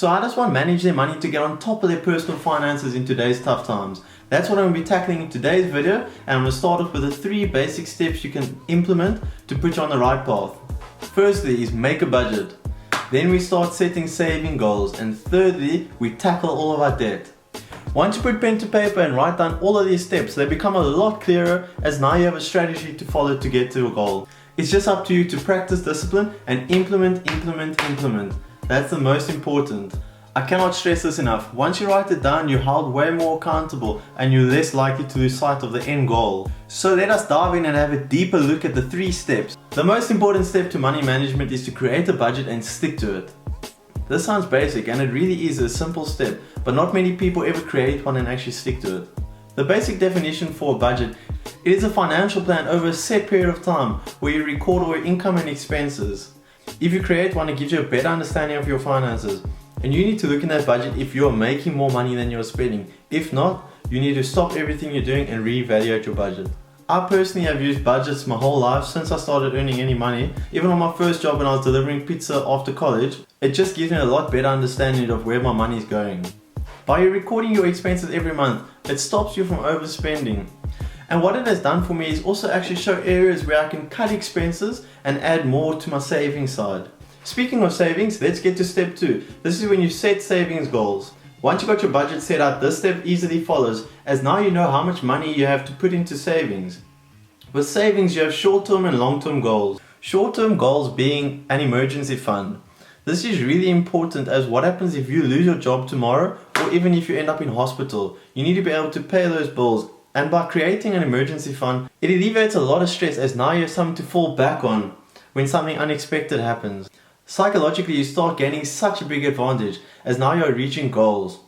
So how does one manage their money to get on top of their personal finances in today's tough times? That's what I'm going to be tackling in today's video, and I'm going to start off with the 3 basic steps you can implement to put you on the right path. Firstly is make a budget. Then we start setting saving goals, and thirdly we tackle all of our debt. Once you put pen to paper and write down all of these steps, they become a lot clearer, as now you have a strategy to follow to get to your goal. It's just up to you to practice discipline and implement. That's the most important. I cannot stress this enough. Once you write it down, you're held way more accountable and you're less likely to lose sight of the end goal. So let us dive in and have a deeper look at the 3 steps. The most important step to money management is to create a budget and stick to it. This sounds basic, and it really is a simple step, but not many people ever create one and actually stick to it. The basic definition for a budget, it is a financial plan over a set period of time where you record all your income and expenses. If you create one, it gives you a better understanding of your finances. And you need to look in that budget if you're making more money than you're spending. If not, you need to stop everything you're doing and reevaluate your budget. I personally have used budgets my whole life since I started earning any money. Even on my first job when I was delivering pizza after college, it just gives me a lot better understanding of where my money is going. By recording your expenses every month, it stops you from overspending. And what it has done for me is also actually show areas where I can cut expenses and add more to my savings side. Speaking of savings, let's get to step 2. This is when you set savings goals. Once you got your budget set out, this step easily follows, as now you know how much money you have to put into savings. With savings, you have short-term and long-term goals. Short-term goals being an emergency fund. This is really important, as what happens if you lose your job tomorrow, or even if you end up in hospital? You need to be able to pay those bills. And by creating an emergency fund, it alleviates a lot of stress, as now you have something to fall back on when something unexpected happens. Psychologically, you start gaining such a big advantage, as now you're reaching goals.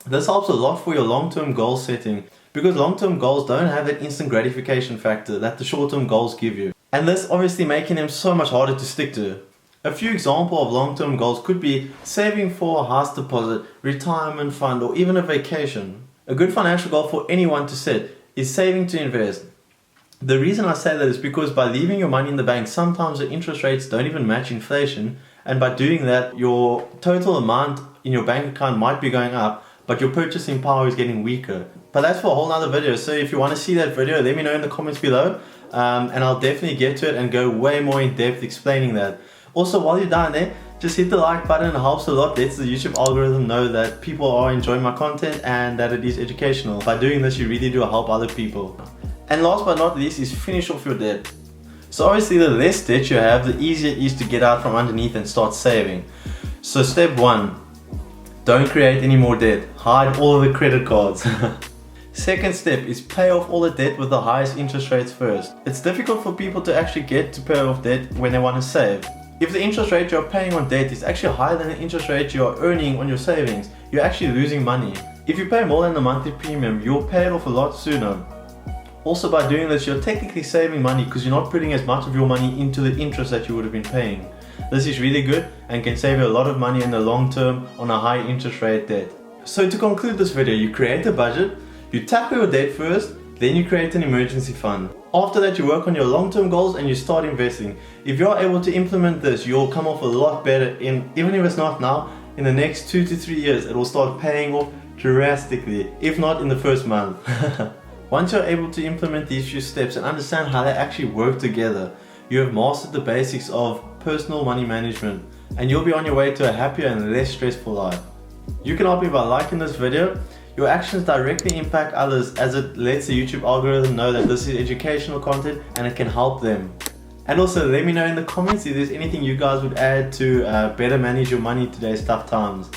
This helps a lot for your long-term goal setting, because long-term goals don't have that instant gratification factor that the short-term goals give you. And this obviously making them so much harder to stick to. A few examples of long-term goals could be saving for a house deposit, retirement fund, or even a vacation. A good financial goal for anyone to set is saving to invest. The reason I say that is because by leaving your money in the bank, sometimes the interest rates don't even match inflation, and by doing that, your total amount in your bank account might be going up, but your purchasing power is getting weaker. But that's for a whole nother video, so if you want to see that video, let me know in the comments below, and I'll definitely get to it and go way more in depth explaining that. Also, while you're down there, just hit the like button. It helps a lot. Lets the YouTube algorithm know that people are enjoying my content and that it is educational. By doing this, you really do help other people. And last but not least is finish off your debt. So obviously the less debt you have, the easier it is to get out from underneath and start saving. So step 1, don't create any more debt. Hide all of the credit cards. Second step is pay off all the debt with the highest interest rates first. It's difficult for people to actually get to pay off debt when they want to save. If the interest rate you're paying on debt is actually higher than the interest rate you're earning on your savings, you're actually losing money. If you pay more than the monthly premium, you'll pay it off a lot sooner. Also, by doing this, you're technically saving money because you're not putting as much of your money into the interest that you would have been paying. This is really good and can save you a lot of money in the long term on a high interest rate debt. So to conclude this video, you create a budget, you tackle your debt first, then you create an emergency fund. After that, you work on your long-term goals and you start investing. If you're able to implement this, you'll come off a lot better, even if it's not now, in the next 2 to 3 years, it will start paying off drastically, if not in the first month. Once you're able to implement these few steps and understand how they actually work together, you have mastered the basics of personal money management, and you'll be on your way to a happier and less stressful life. You can help me by liking this video. Your actions directly impact others, as it lets the YouTube algorithm know that this is educational content and it can help them. And also let me know in the comments if there's anything you guys would add to better manage your money in today's tough times.